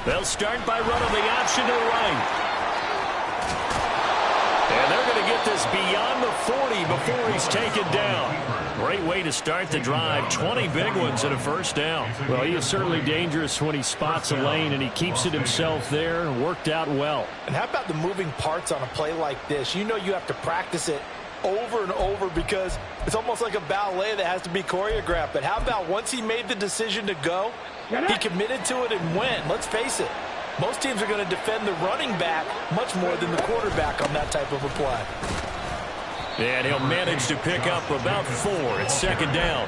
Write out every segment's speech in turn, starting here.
They'll start by running the option to the right. And they're going to get this beyond the 40 before he's taken down. Great way to start the drive. 20 big ones and a first down. Well, he is certainly dangerous when he spots a lane, and he keeps it himself there and worked out well. And how about the moving parts on a play like this? You know you have to practice it over and over because it's almost like a ballet that has to be choreographed. But how about once he made the decision to go, he committed to it and went. Let's face it. Most teams are going to defend the running back much more than the quarterback on that type of a play. And he'll manage to pick up about 4 at second down.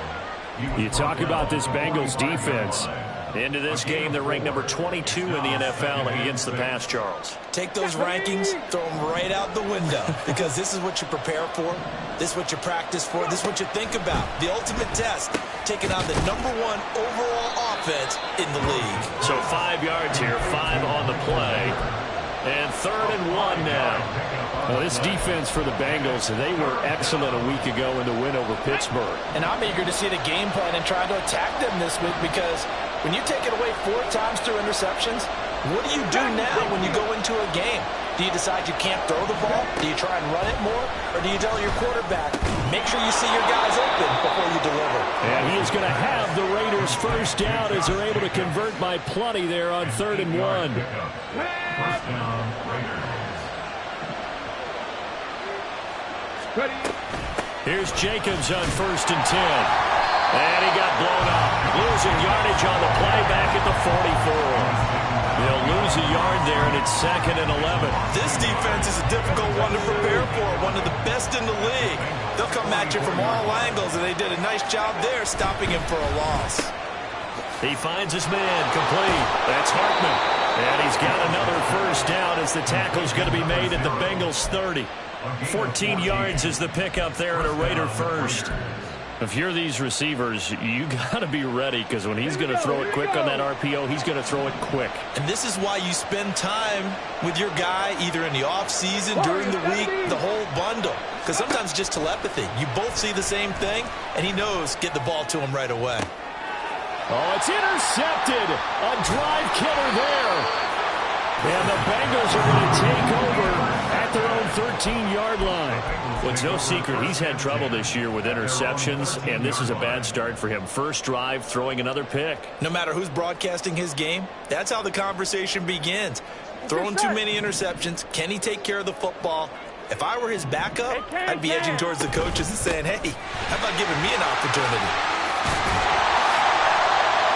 You talk about this Bengals defense. Into this game, they're ranked number 22 in the NFL against the pass, Charles. Take those rankings, throw them right out the window, because this is what you prepare for, this is what you practice for, this is what you think about. The ultimate test, taking on the #1 overall offense in the league. So 5 yards here, 5 on the play. And 3rd and 1 now. Well, this defense for the Bengals, they were excellent a week ago in the win over Pittsburgh. And I'm eager to see the game plan and try to attack them this week, because when you take it away 4 times through interceptions, what do you do now when you go into a game? Do you decide you can't throw the ball? Do you try and run it more? Or do you tell your quarterback, make sure you see your guys open before you deliver? And he is going to have the Raiders first down as they're able to convert by plenty there on 3rd and 1. First down, Raiders. Here's Jacobs on 1st and 10. And he got blown up. Losing yardage on the play back at the 44. They'll lose a yard there, and it's 2nd and 11. This defense is a difficult one to prepare for, one of the best in the league. They'll come at you from all angles, and they did a nice job there stopping him for a loss. He finds his man complete. That's Hartman. And he's got another first down as the tackle's going to be made at the Bengals 30. 14 yards is the pickup there, and a Raider first. If you're these receivers, you got to be ready, because when he's going to throw it quick on that RPO, he's going to throw it quick. And this is why you spend time with your guy either in the offseason, during the week, the whole bundle. Because sometimes just telepathy. You both see the same thing, and he knows get the ball to him right away. Oh, it's intercepted. A drive killer there. And the Bengals are going to take over at their own 13-yard line. Well, it's no secret he's had trouble this year with interceptions, and this is a bad start for him. First drive, throwing another pick. No matter who's broadcasting his game, that's how the conversation begins. Throwing too many interceptions. Can he take care of the football? If I were his backup, I'd be edging towards the coaches and saying, hey, how about giving me an opportunity?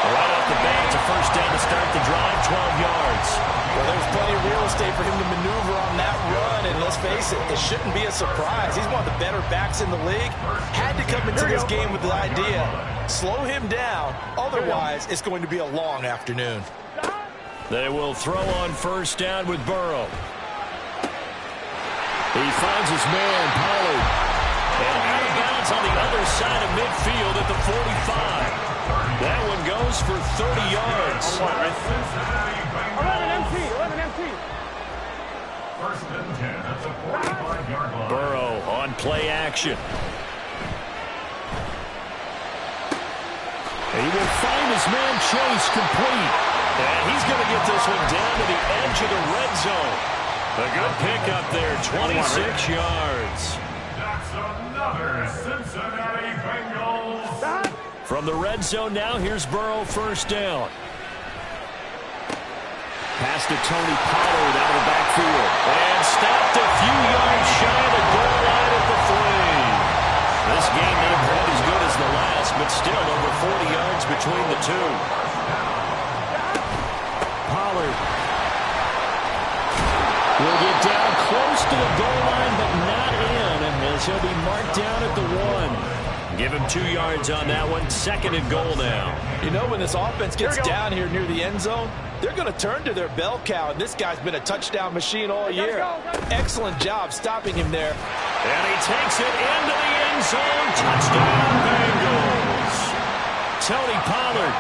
Right off the bat, it's a first down to start the drive, 12 yards. Well, there's plenty of real estate for him to maneuver on that run, and let's face it, it shouldn't be a surprise. He's one of the better backs in the league. Had to come into this game with the idea, slow him down, otherwise it's going to be a long afternoon. They will throw on first down with Burrow. He finds his man, Pollard. And out of bounds on the other side of midfield at the 45. That one goes for 30 yards. 11 empty. First and 10 at the 45-yard line. Burrow on play action. He will find his man Chase complete. And he's going to get this one down to the edge of the red zone. A good pickup there, 26 yards. That's another Cincinnati Bengals. From the red zone now, here's Burrow first down. Pass to Tony Pollard out of the backfield. And stopped a few yards shy of the goal line at the 3. This game not quite as good as the last, but still over 40 yards between the two. Pollard will get down close to the goal line, but not in, as he'll be marked down at the 1. Give him 2 yards on that one. 2nd and goal now. You know, when this offense gets down here near the end zone, they're going to turn to their bell cow, and this guy's been a touchdown machine all year. Excellent job stopping him there. And he takes it into the end zone. Touchdown, Bengals. Tony Pollard,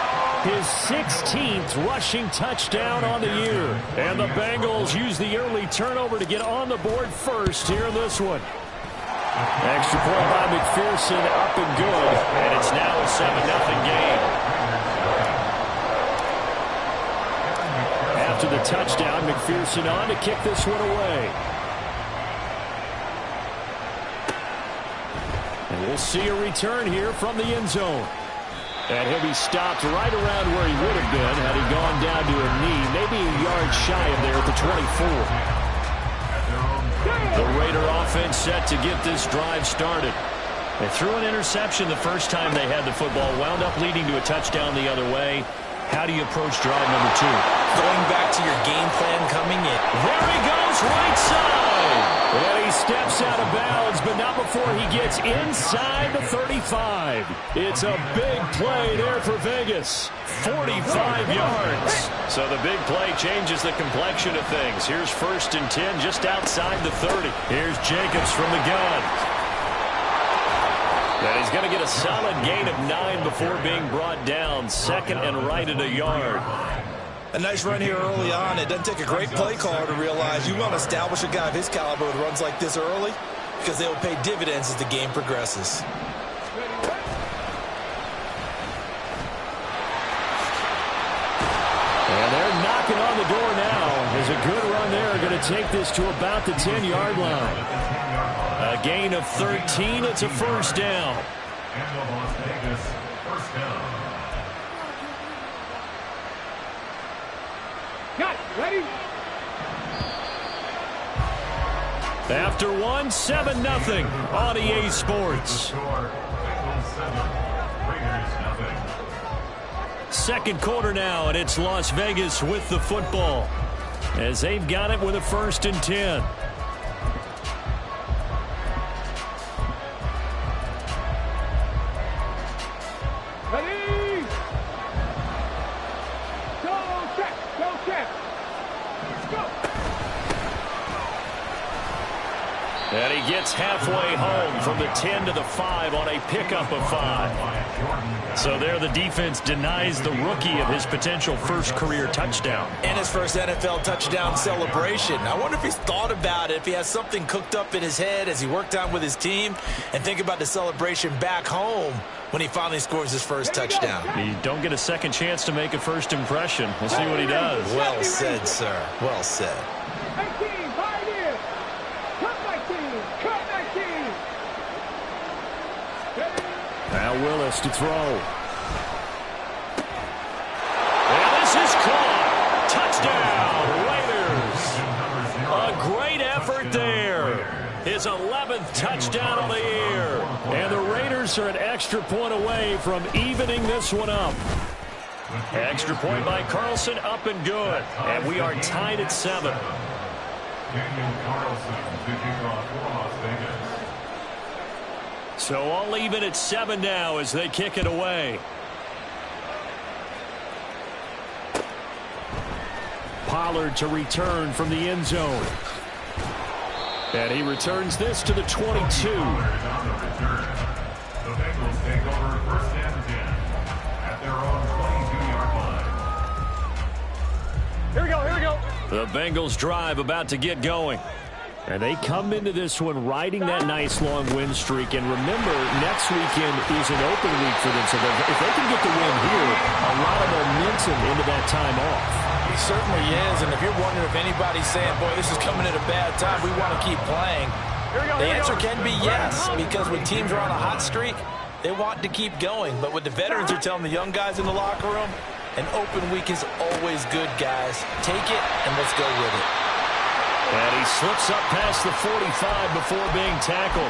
his 16th rushing touchdown on the year. And the Bengals use the early turnover to get on the board first here in this one. Extra point by McPherson, up and good. And it's now a 7-0 game. after the touchdown. McPherson on to kick this one away. And we'll see a return here from the end zone. And he'll be stopped right around where he would have been had he gone down to a knee, maybe a yard shy of there at the 24. The Raider offense set to get this drive started. They threw an interception the first time they had the football, wound up leading to a touchdown the other way. How do you approach drive number 2? Going back to your game plan coming in. There he goes, right side. And he steps out of bounds, but not before he gets inside the 35. It's a big play there for Vegas. 45 yards. So the big play changes the complexion of things. Here's 1st and 10 just outside the 30. Here's Jacobs from the gun. And he's going to get a solid gain of 9 before being brought down. 2nd and right at a yard. A nice run here early on. It doesn't take a great play caller to realize you want to establish a guy of his caliber with runs like this early because they will pay dividends as the game progresses. And they're knocking on the door now. There's a good run there. Going to take this to about the 10-yard line. A gain of 13. It's a 1st down. And the Las Vegas 1st down. Got it. Ready? After 1, 7-0 on EA Sports. Bengals 7, Raiders 0. 2nd quarter now, and it's Las Vegas with the football as they've got it with a 1st and 10. Ready? Go check. Go check. Go. And he gets halfway home from the 10 to the 5 on a pickup of 5. So there the defense denies the rookie of his potential 1st career touchdown. And his first NFL touchdown celebration. I wonder if he's thought about it, if he has something cooked up in his head as he worked out with his team, and think about the celebration back home when he finally scores his first touchdown. You don't get a second chance to make a first impression. We'll see what he does. Well said, sir. Well said. 19, 5 years. Cut 19. Cut 19. Ready? Now Willis to throw. And this is caught. Touchdown, Raiders. A great effort there. His 11th touchdown on the year. And the Raiders are an extra point away from evening this one up. Extra point by Carlson, up and good. And we are tied at 7. Daniel Carlson to kick off for Las Vegas. So all even at 7 now as they kick it away. Pollard to return from the end zone. And he returns this to the 22. Pollard is on the return. The Bengals take over 1st and 10 at their own 22-yard line. Here we go. Here we go. The Bengals drive about to get going. And they come into this one riding that nice long win streak. And remember, next weekend is an open week for them. So if they can get the win here, a lot of momentum into that time off. He certainly is. And if you're wondering if anybody's saying, boy, this is coming at a bad time, we want to keep playing, the answer can be yes. Because when teams are on a hot streak, they want to keep going. But what the veterans are telling the young guys in the locker room, an open week is always good, guys. Take it and let's go with it. And he slips up past the 45 before being tackled.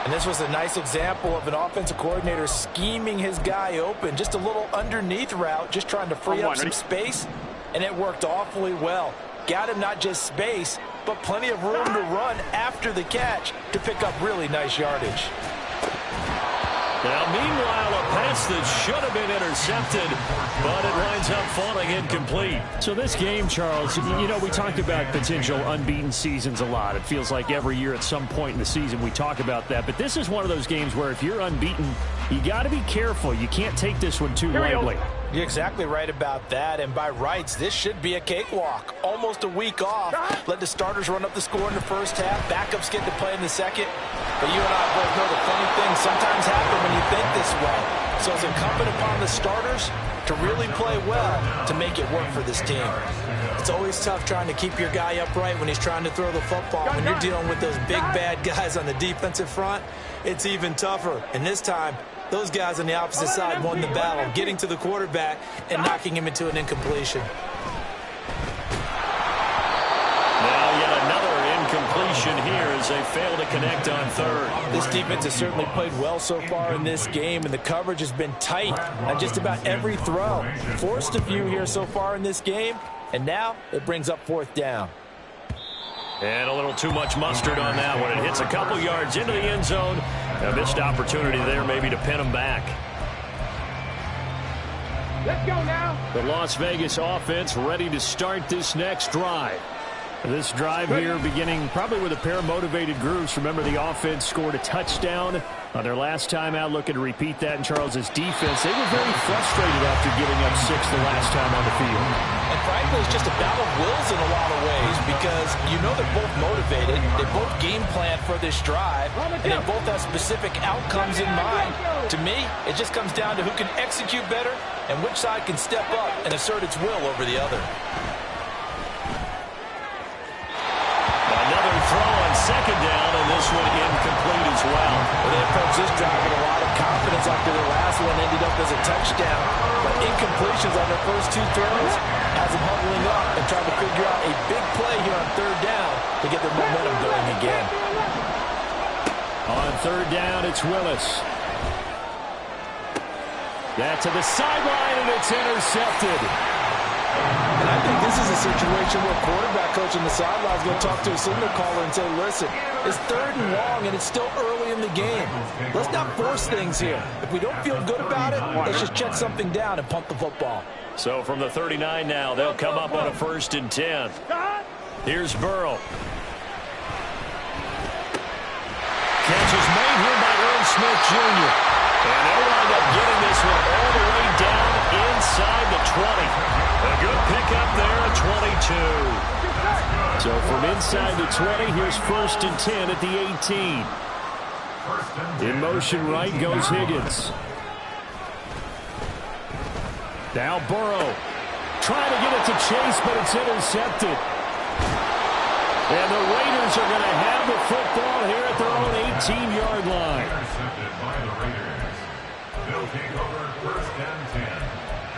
And this was a nice example of an offensive coordinator scheming his guy open. Just a little underneath route, just trying to free up some space, and it worked awfully well. Got him not just space, but plenty of room to run after the catch to pick up really nice yardage. Now, meanwhile, a pass that should have been intercepted, but it winds up falling incomplete. So this game, Charles, you know, we talked about potential unbeaten seasons a lot. It feels like every year at some point in the season we talk about that. But this is one of those games where if you're unbeaten, you got to be careful. You can't take this one too lightly. You're exactly right about that, and by rights, this should be a cakewalk. Almost a week off. Let the starters run up the score in the first half. Backups get to play in the second. But you and I both know the funny things sometimes happen when you think this way. So it's incumbent upon the starters to really play well to make it work for this team. It's always tough trying to keep your guy upright when he's trying to throw the football. When you're dealing with those big, bad guys on the defensive front, it's even tougher. And this time, those guys on the opposite side won the battle, getting to the quarterback and knocking him into an incompletion. Now yet another incompletion here as they fail to connect on third. This defense has certainly played well so far in this game, and the coverage has been tight on just about every throw. Forced a few here so far in this game, and now it brings up fourth down. And a little too much mustard on that one. It hits a couple yards into the end zone. A missed opportunity there maybe to pin them back. Let's go now. The Las Vegas offense ready to start this next drive. This drive here beginning probably with a pair of motivated groups. Remember, the offense scored a touchdown on their last time out. Looking to repeat that in Charles's defense. They were very frustrated after giving up 6 the last time on the field. And frankly, it's just a battle of wills in a lot of ways because you know they're both motivated. They both game plan for this drive, and they both have specific outcomes in mind. To me, it just comes down to who can execute better and which side can step up and assert its will over the other. Another throw on second down, and this one incomplete as well. They approached this drive with a lot of confidence after their last one ended up as a touchdown. But incompletions on their first 2 throws has them huddling up and trying to figure out a big play here on third down to get their momentum going again. On third down, it's Willis. That to the sideline, and it's intercepted. And I think this is a situation where quarterback coach on the sideline is going to talk to a signal caller and say, listen, it's third and long, and it's still early in the game. Let's not force things here. If we don't feel good about it, let's just check something down and punt the football. So from the 39 now, they'll come up on a 1st and 10. Here's Burrow. Catch is made here by Earl Smith Jr. And they'll wind up getting this one all the way down inside the 20. A good pickup there at 22. So from inside the 20, here's 1st and 10 at the 18. In motion right goes Higgins. Now Burrow. Trying to get it to Chase, but it's intercepted. And the Raiders are going to have the football here at their own 18-yard line. Intercepted by the Raiders. They'll take over 1st and 10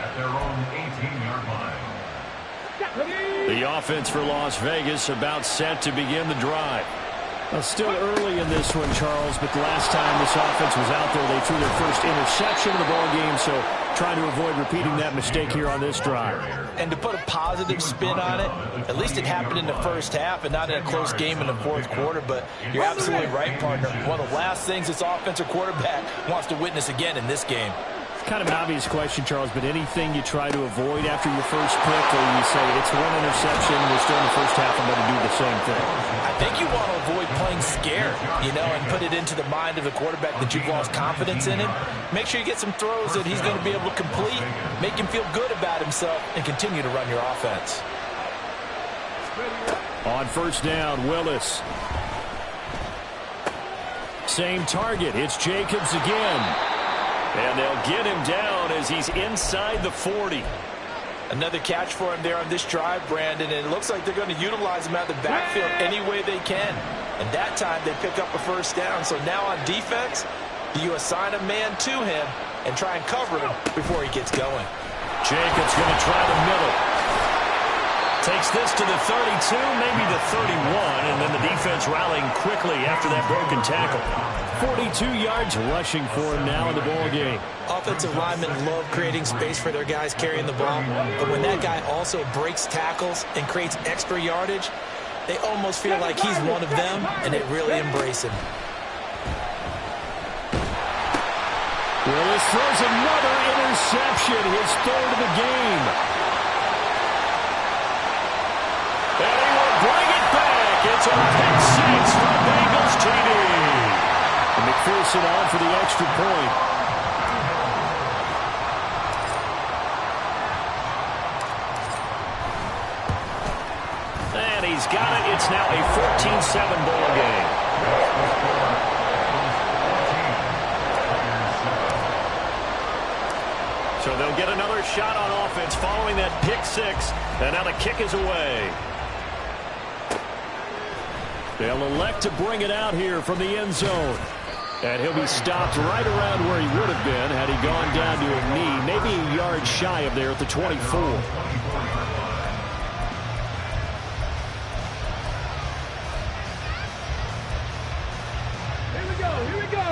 at their own 18-yard line. The offense for Las Vegas about set to begin the drive. Still early in this one, Charles, but the last time this offense was out there, they threw their first interception of the ball game, so trying to avoid repeating that mistake here on this drive. And to put a positive spin on it, at least it happened in the first half and not in a close game in the fourth quarter, but you're absolutely right, partner. One of the last things this offensive quarterback wants to witness again in this game. Kind of an obvious question, Charles, but anything you try to avoid after your first pick, or you say it's one interception, we're still in the first half, I'm going to do the same thing? I think you want to avoid playing scared, and put it into the mind of the quarterback that you've lost confidence in him. Make sure you get some throws that he's going to be able to complete, make him feel good about himself, and continue to run your offense. On 1st down, Willis. Same target. It's Jacobs again. And they'll get him down as he's inside the 40. Another catch for him there on this drive, Brandon, and it looks like they're going to utilize him out of the backfield any way they can. And that time they pick up a 1st down. So now on defense, do you assign a man to him and try and cover him before he gets going? Jacobs going to try the middle. Takes this to the 32, maybe the 31, and then the defense rallying quickly after that broken tackle. 42 yards rushing for him now in the ball game. Offensive linemen love creating space for their guys carrying the ball, but when that guy also breaks tackles and creates extra yardage, they almost feel like he's one of them, and they really embrace him. Willis throws another interception, his 3rd of the game. And he will bring it back. It's a pick 6 for Bengals TD. And McPherson on for the extra point. And he's got it. It's now a 14-7 ball game. And they'll get another shot on offense following that pick six. And now the kick is away. They'll elect to bring it out here from the end zone. And he'll be stopped right around where he would have been had he gone down to a knee, maybe a yard shy of there at the 24. Here we go.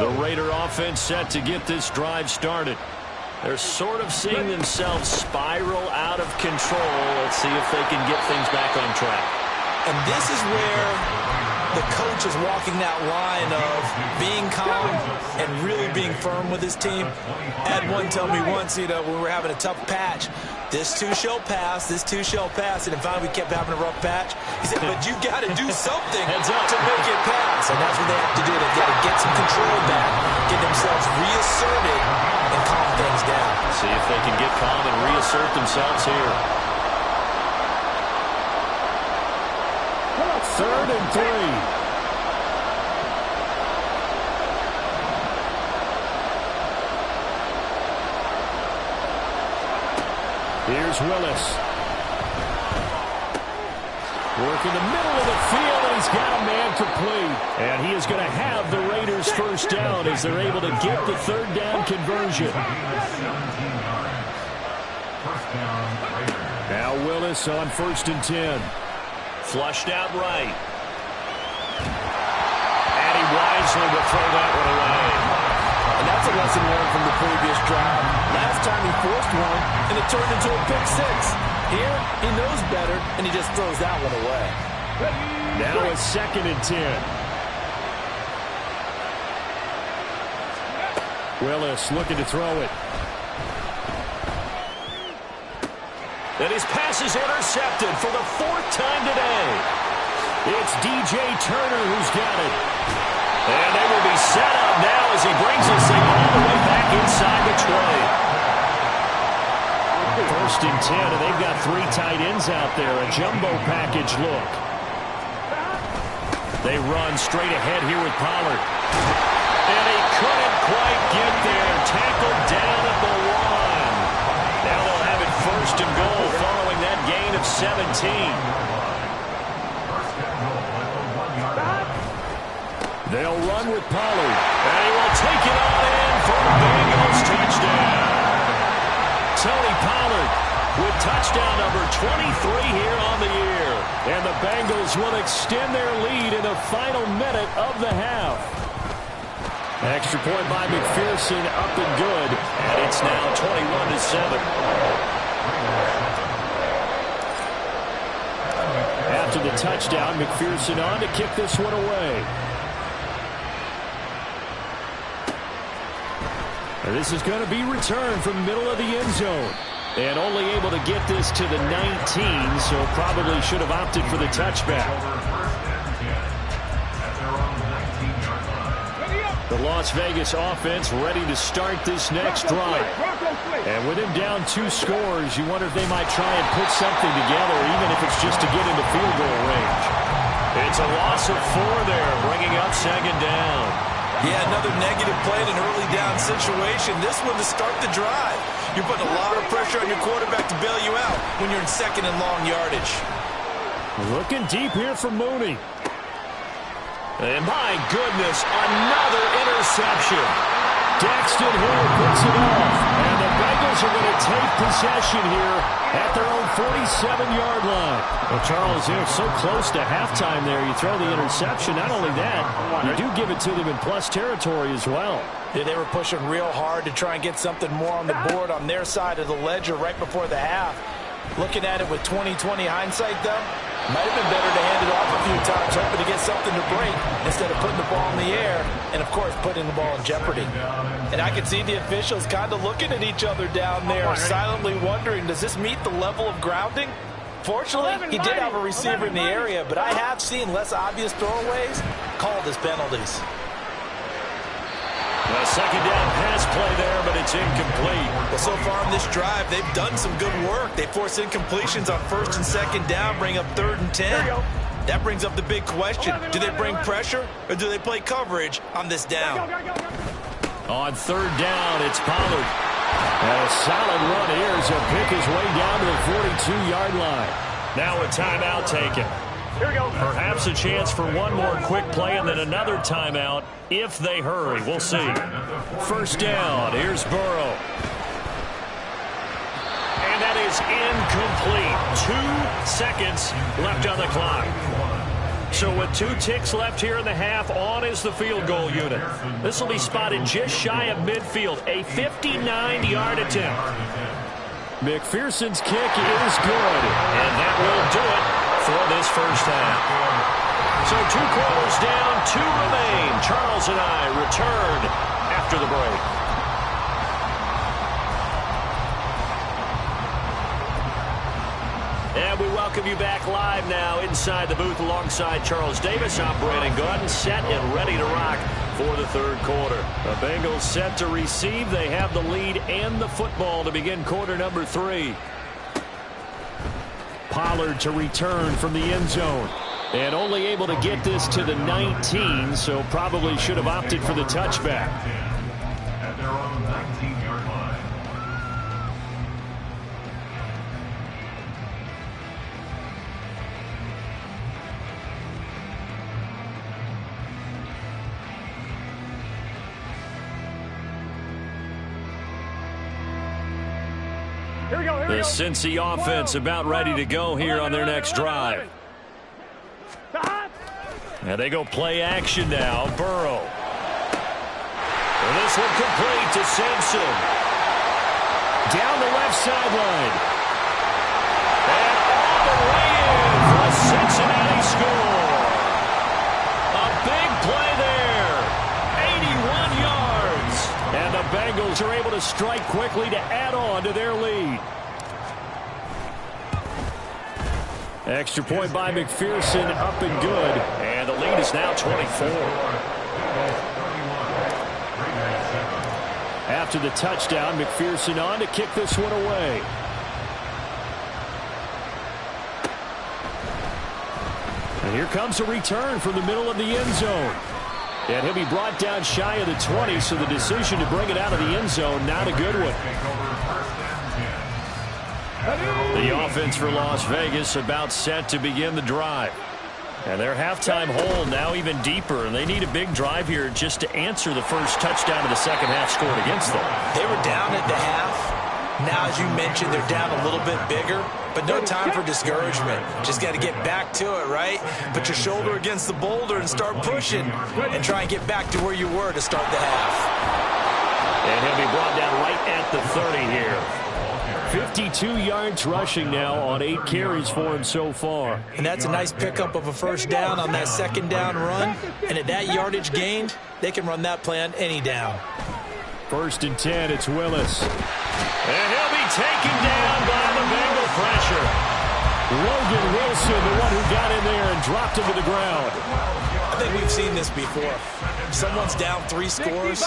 The Raider offense set to get this drive started. They're sort of seeing themselves spiral out of control. Let's see if they can get things back on track. And this is where the coach is walking that line of being calm and really being firm with his team. Had one tell me once, when we were having a tough patch, this too shall pass, this too shall pass. And finally we kept having a rough patch. He said, but you got to do something to make it pass. And that's what they have to do. They've got to get some control back, get themselves reasserted, and calm things down. See if they can get calm and reassert themselves here. 3rd and 3. Here's Willis. Work in the middle of the field, and he's got a man complete. And he is going to have the Raiders first down as they're able to get the 3rd down conversion. Now Willis on 1st and 10. Flushed out right. And he wisely will throw that one away. And that's a lesson learned from the previous drive. Last time he forced one, and it turned into a pick six. Here, he knows better, and he just throws that one away. Now it's 2nd and 10. Willis looking to throw it. And his pass is intercepted for the 4th time today. It's DJ Turner who's got it. And they will be set up now as he brings this thing all the way back inside the 20. 1st and 10, and they've got 3 tight ends out there. A jumbo package look. They run straight ahead here with Pollard. And he couldn't quite get there. Tackled down at the 1. Now they'll have it 1st and goal following that gain of 17. They'll run with Pollard. And he will take it on in for the Bengals touchdown. Tony Pollard with touchdown number 23 here on the year. And the Bengals will extend their lead in the final minute of the half. Extra point by McPherson, up and good. And it's now 21-7. After the touchdown, McPherson on to kick this one away. And this is going to be returned from the middle of the end zone. And only able to get this to the 19, so probably should have opted for the touchback. The Las Vegas offense ready to start this next drive. And with him down 2 scores, you wonder if they might try and put something together, even if it's just to get into field goal range. It's a loss of 4 there, bringing up 2nd down. Yeah, another negative play in an early down situation. This one to start the drive. You're putting a lot of pressure on your quarterback to bail you out when you're in 2nd and long yardage. Looking deep here for Mooney. And my goodness, another interception. Daxton Hill puts it off. And the Bengals are going to take possession here at their own 47-yard line. Well, Charles, they're so close to halftime there. You throw the interception. Not only that, you do give it to them in plus territory as well. Yeah, they were pushing real hard to try and get something more on the board on their side of the ledger right before the half. Looking at it with 20/20 hindsight, though, might have been better to hand it off a few times, hoping to get something to break instead of putting the ball in the air and, of course, putting the ball in jeopardy. And I could see the officials kind of looking at each other down there, silently wondering, does this meet the level of grounding? Fortunately, he did have a receiver in the area, but I have seen less obvious throwaways called as penalties. A 2nd down pass play there, but it's incomplete. Well, so far on this drive, they've done some good work. They force incompletions on 1st and 2nd down, bring up 3rd and 10. That brings up the big question. Do they bring pressure, or do they play coverage on this down? On 3rd down, it's Pollard. And a solid run here as he'll pick his way down to the 42-yard line. Now a timeout taken. Here we go. Perhaps a chance for one more quick play and then another timeout if they hurry. We'll see. First down. Here's Burrow. And that is incomplete. 2 seconds left on the clock. So with 2 ticks left here in the half, on is the field goal unit. This will be spotted just shy of midfield. A 59-yard attempt. McPherson's kick is good. And that will do it for this first half. So 2 quarters down, 2 remain. Charles and I return after the break. And we welcome you back live now inside the booth alongside Charles Davis. I'm Brandon Gaudin, set and ready to rock for the third quarter. The Bengals set to receive. They have the lead and the football to begin quarter number 3. Pollard to return from the end zone. And only able to get this to the 19, so probably should have opted for the touchback. At their own 19-yard line. Here we go. Here we The go. Cincy offense about ready to go here on their next drive. And they go play action now. Burrow. And this one complete to Simpson. Down the left sideline. And all the way in for a Cincinnati score. A big play there. 81 yards. And the Bengals are able to strike quickly to add on to their lead. Extra point by McPherson, up and good. And the lead is now 24. After the touchdown, McPherson on to kick this one away. And here comes a return from the middle of the end zone. And he'll be brought down shy of the 20, so the decision to bring it out of the end zone, not a good one. The offense for Las Vegas about set to begin the drive. And their halftime hole now even deeper, and they need a big drive here just to answer the first touchdown of the second half scored against them. They were down at the half. Now, as you mentioned, they're down a little bit bigger, but no time for discouragement. Just got to get back to it, right? Put your shoulder against the boulder and start pushing and try and get back to where you were to start the half. And he'll be brought down right at the 30 here. 52 yards rushing now on 8 carries for him so far. And that's a nice pickup of a first down on that second down run. And at that yardage gained, they can run that play on any down. 1st and 10, it's Willis. And he'll be taken down by the Bengal pressure. Logan Wilson, the one who got in there and dropped him to the ground. I think we've seen this before. Someone's down 3 scores.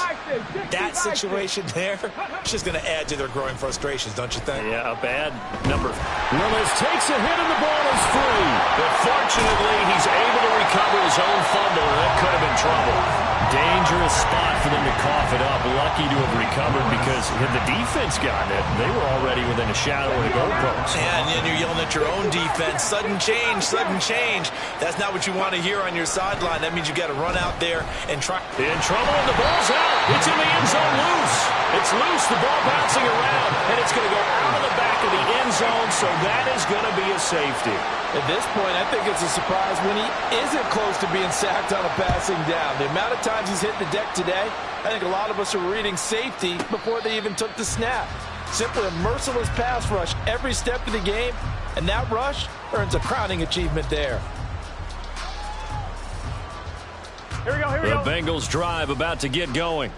That situation there is just going to add to their growing frustrations, don't you think? Yeah, a bad number. Willis takes a hit and the ball is free. But fortunately, he's able to recover his own fumble, and that could have been trouble. Dangerous spot for them to cough it up. Lucky to have recovered because had the defense gotten it, they were already within a shadow of the goalpost. And then you're yelling at your own defense. Sudden change, sudden change. That's not what you want to hear on your sideline. That means you got to run out there and try. In trouble, and the ball's out. It's in the end zone loose. It's loose, the ball bouncing around, and it's going to go out of the back of the end zone, so that is going to be a safety. At this point, I think it's a surprise when he isn't close to being sacked on a passing down. The amount of times he's hit the deck today, I think a lot of us are reading safety before they even took the snap. Simply a merciless pass rush every step of the game, and that rush earns a crowning achievement there. Here we go. Here we The go. Bengals drive about to get going.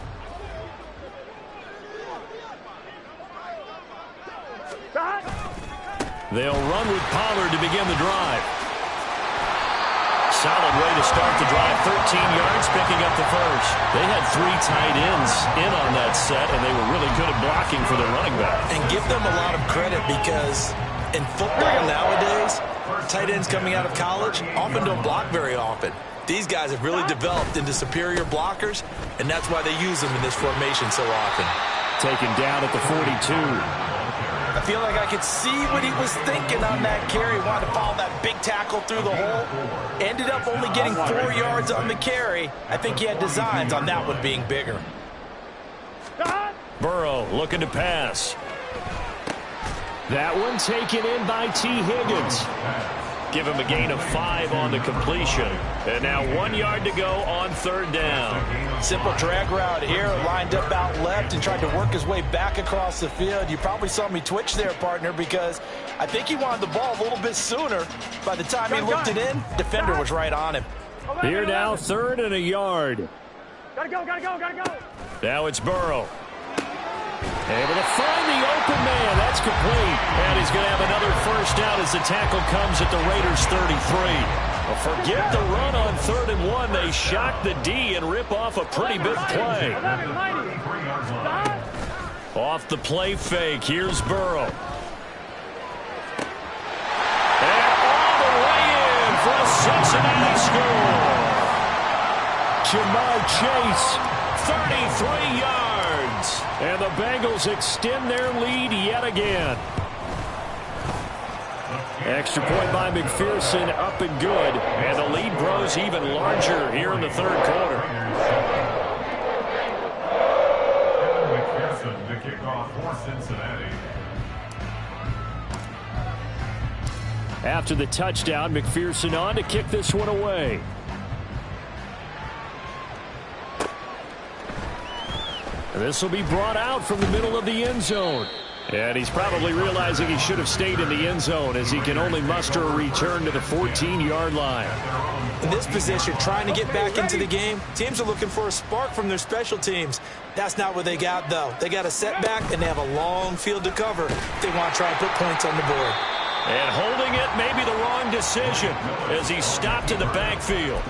They'll run with Pollard to begin the drive. Solid way to start the drive. 13 yards, picking up the first. They had 3 tight ends in on that set, and they were really good at blocking for their running back. And give them a lot of credit because in football nowadays, tight ends coming out of college often don't block very often. These guys have really developed into superior blockers, and that's why they use them in this formation so often. taken down at the 42. I feel like I could see what he was thinking on that carry. Wanted to follow that big tackle through the hole. Ended up only getting 4 yards on the carry. I think he had designs on that one being bigger. Burrow looking to pass. That one taken in by T. Higgins. Give him a gain of 5 on the completion. And now 1 yard to go on 3rd down. Simple drag route here. Lined up out left and tried to work his way back across the field. You probably saw me twitch there, partner, because I think he wanted the ball a little bit sooner. By the time he looked it in, defender was right on him. Here now, 3rd and a yard. Gotta go. Now it's Burrow. Able to find the open man. That's complete. And he's going to have another 1st down as the tackle comes at the Raiders' 33. Well, forget the run on 3rd and 1. They shock the D and rip off a pretty big play. Off the play fake. Here's Burrow. And all the way in for a Cincinnati score. Jamar Chase, 33 yards. And the Bengals extend their lead yet again. Extra point by McPherson, up and good. And the lead grows even larger here in the 3rd quarter. McPherson to kick off for Cincinnati. After the touchdown, McPherson on to kick this one away. This will be brought out from the middle of the end zone. And he's probably realizing he should have stayed in the end zone as he can only muster a return to the 14-yard line. In this position, trying to get back into the game, teams are looking for a spark from their special teams. That's not what they got, though. They got a setback, and they have a long field to cover if they want to try and put points on the board. And holding it may be the wrong decision as he stopped in the backfield.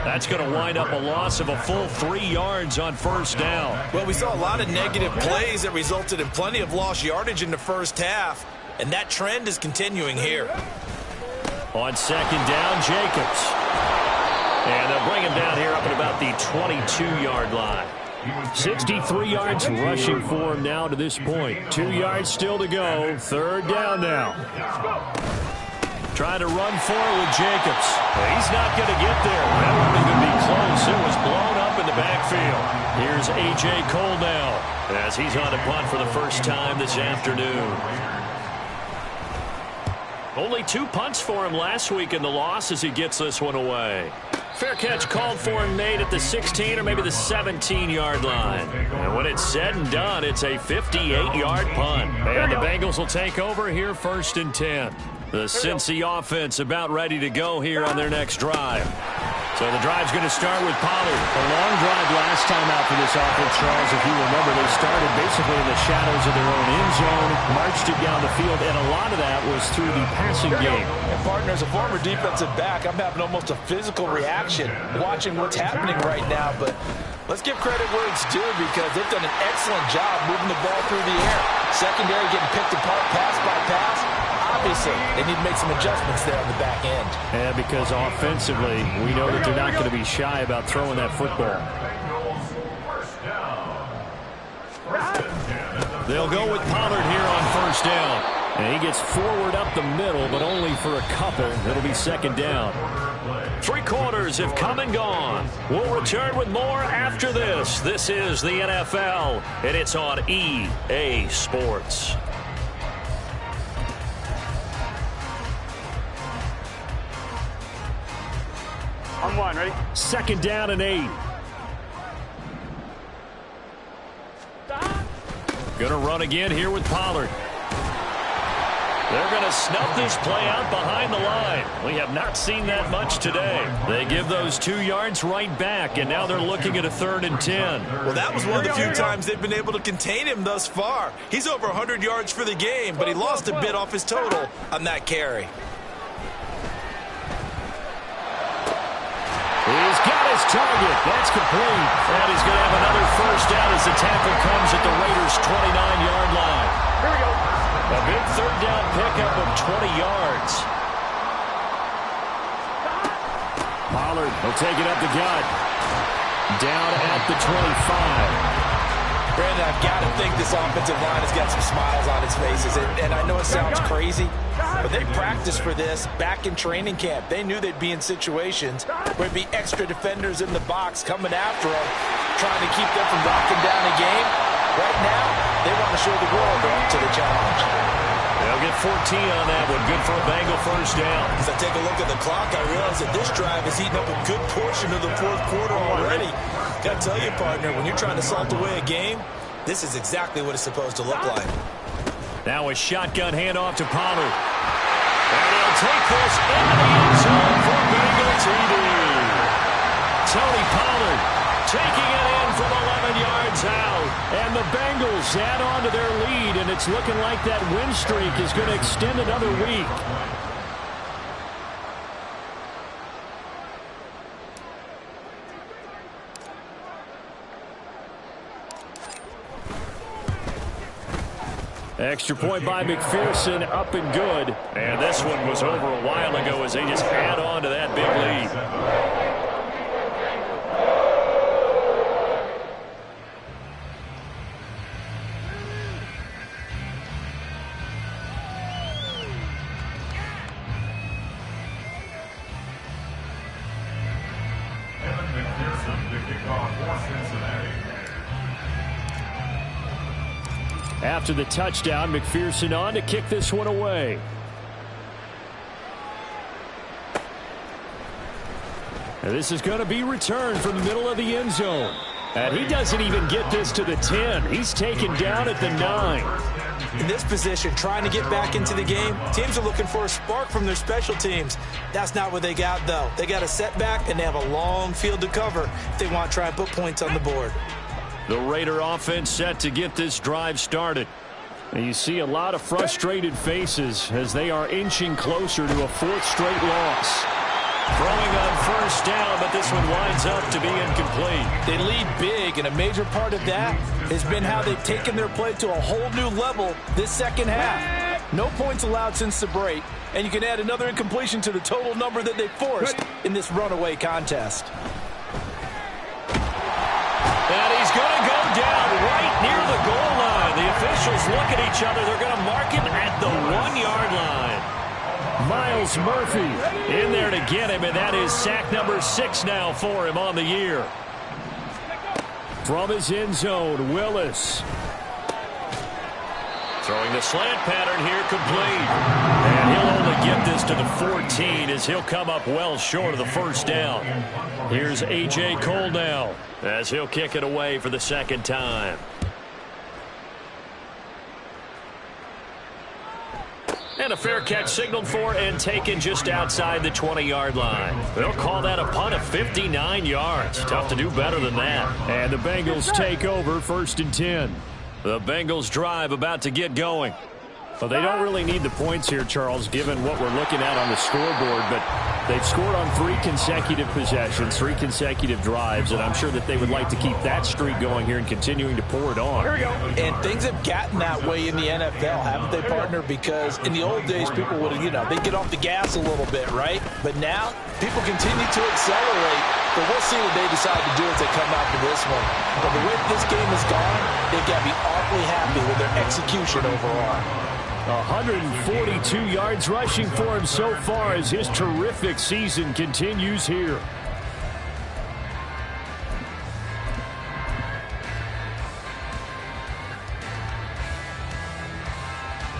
That's going to wind up a loss of a full 3 yards on 1st down. Well, we saw a lot of negative plays that resulted in plenty of lost yardage in the 1st half, and that trend is continuing here. On 2nd down, Jacobs. And they'll bring him down here up at about the 22-yard line. 63 yards rushing for him now to this point. 2 yards still to go. 3rd down now. Trying to run for it with Jacobs. He's not going to get there. That won't even be close. It was blown up in the backfield. Here's A.J. Cole now as he's on a punt for the first time this afternoon. Only 2 punts for him last week in the loss as he gets this one away. Fair catch called for and made at the 16 or maybe the 17-yard line. And when it's said and done, it's a 58-yard punt. And the Bengals will take over here 1st and 10. The Cincy offense about ready to go here on their next drive. So the drive's going to start with Pollard. A long drive last time out for this offense, Charles. If you remember, they started basically in the shadows of their own end zone, marched it down the field, and a lot of that was through the passing game. And partner, as a former defensive back, I'm having almost a physical reaction watching what's happening right now. But let's give credit where it's due because they've done an excellent job moving the ball through the air. Secondary getting picked apart pass by pass. Obviously, they need to make some adjustments there on the back end. And because offensively, we know that they're not going to be shy about throwing that football. They'll go with Pollard here on 1st down. And he gets forward up the middle, but only for a couple. It'll be 2nd down. 3 quarters have come and gone. We'll return with more after this. This is the NFL, and it's on EA Sports. On 1, ready? 2nd down and 8. Gonna run again here with Pollard. They're going to snuff this play out behind the line. We have not seen that much today. They give those 2 yards right back, and now they're looking at a 3rd and 10. Well, that was one of the few times they've been able to contain him thus far. He's over 100 yards for the game, but he lost a bit off his total on that carry. He's got his target. That's complete. And he's going to have another 1st down as the tackle comes at the Raiders' 29-yard line. Here we go. A big 3rd down pickup of 20 yards. Pollard will take it up the gut. Down at the 25. Brandon, I've got to think this offensive line has got some smiles on its faces. And I know it sounds crazy, but they practiced for this back in training camp. They knew they'd be in situations where there'd be extra defenders in the box coming after them, trying to keep them from locking down a game. Right now, they want to show the world they're up to the challenge. They'll get 14 on that one. Good for a Bengal first down. As I take a look at the clock, I realize that this drive has eaten up a good portion of the fourth quarter already. Got to tell you, partner, when you're trying to salt away a game, this is exactly what it's supposed to look like. Now a shotgun handoff to Pollard. And he'll take this into the end zone for Bengal TD. Tony Pollard taking it in from 11 yards out. And the Bengals add on to their lead, and it's looking like that win streak is going to extend another week. Extra point by McPherson, up and good. And this one was over a while ago as they just add on to that big lead. Evan McPherson, the kickoff for Cincinnati. After the touchdown, McPherson on to kick this one away. And this is going to be returned from the middle of the end zone. And he doesn't even get this to the 10. He's taken down at the 9. In this position, trying to get back into the game, teams are looking for a spark from their special teams. That's not what they got, though. They got a setback, and they have a long field to cover if they want to try and put points on the board. The Raider offense set to get this drive started. And you see a lot of frustrated faces as they are inching closer to a fourth straight loss. Throwing on first down, but this one winds up to be incomplete. They lead big, and a major part of that has been how they've taken their play to a whole new level this second half. No points allowed since the break, and you can add another incompletion to the total number that they forced in this runaway contest. And he's going to go down right near the goal line. The officials look at each other. They're going to mark him at the 1-yard line. Miles Murphy in there to get him, and that is sack number 6 now for him on the year. From his end zone, Willis. Throwing the slant pattern here complete. And he'll only get this to the 14 as he'll come up well short of the first down. Here's A.J. Cole now as he'll kick it away for the second time. And a fair catch signaled for and taken just outside the 20-yard line. They'll call that a punt of 59 yards. Tough to do better than that. And the Bengals take over 1st and 10. The Bengals drive about to get going. Well, they don't really need the points here, Charles, given what we're looking at on the scoreboard, but they've scored on 3 consecutive possessions, 3 consecutive drives, and I'm sure that they would like to keep that streak going here and continuing to pour it on. Here we go. And things have gotten that way in the NFL, haven't they, partner? Because in the old days, people would, they'd get off the gas a little bit, right? But now, people continue to accelerate. But we'll see what they decide to do as they come out for this one. But the way this game has gone, they've got to be awfully happy with their execution overall. 142 yards rushing for him so far as his terrific season continues here.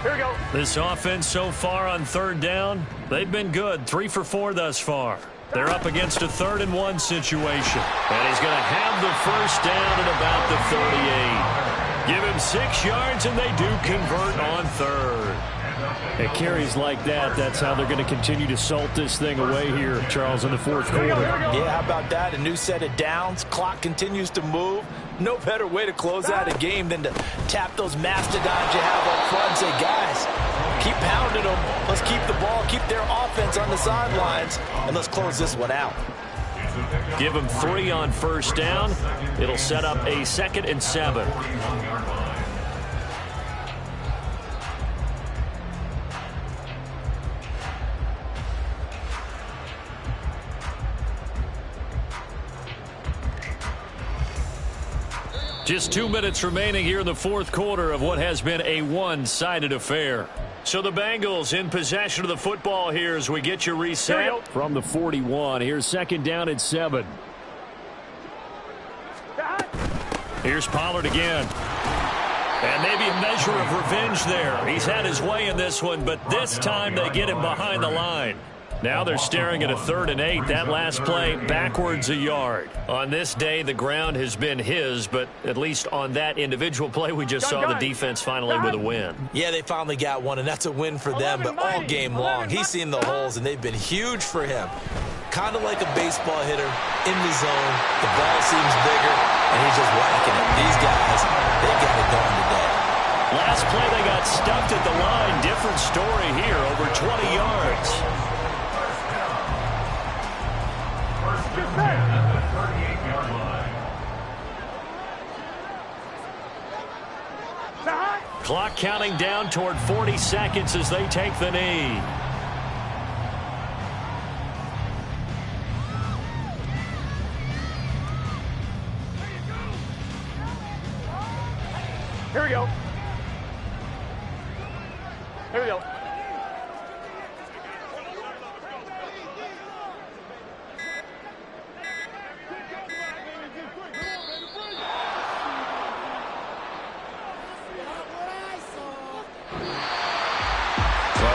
Here we go. This offense so far on 3rd down, they've been good. 3 for 4 thus far. They're up against a 3rd and 1 situation. And he's going to have the first down at about the 38. Give him 6 yards, and they do convert on 3rd. It carries like that. That's how they're going to continue to salt this thing away here, Charles, in the 4th quarter. Yeah, how about that? A new set of downs. Clock continues to move. No better way to close out a game than to tap those mastodons you have up front and say, guys, keep pounding them. Let's keep the ball, keep their offense on the sidelines, and let's close this one out. Give him 3 on first down. It'll set up a 2nd and 7. Just 2 minutes remaining here in the fourth quarter of what has been a one-sided affair. So the Bengals in possession of the football here as we get your reset. From the 41, here's second down at 7. Here's Pollard again. And maybe a measure of revenge there. He's had his way in this one, but this time they get him behind the line. Now they're staring at a 3rd and 8. That last play, backwards a yard. On this day, the ground has been his, but at least on that individual play, we just saw the defense finally with a win. Yeah, they finally got one, and that's a win for them, but all game long, he's seen the holes, and they've been huge for him. Kind of like a baseball hitter in the zone. The ball seems bigger, and he's just whacking it. These guys, they got it going today. Last play, they got stuffed at the line. Different story here, over 20 yards. First down at the 38-yard line. Clock counting down toward 40 seconds as they take the knee. Here we go. Here we go.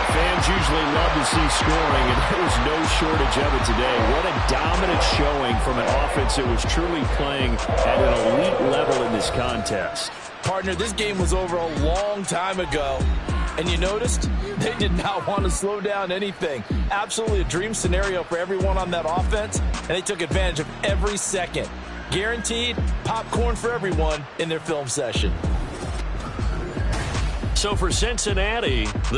Fans usually love to see scoring, and there was no shortage of it today. What a dominant showing from an offense that was truly playing at an elite level in this contest. Partner, this game was over a long time ago, and you noticed they did not want to slow down anything. Absolutely a dream scenario for everyone on that offense, and they took advantage of every second. Guaranteed popcorn for everyone in their film session. So for Cincinnati, the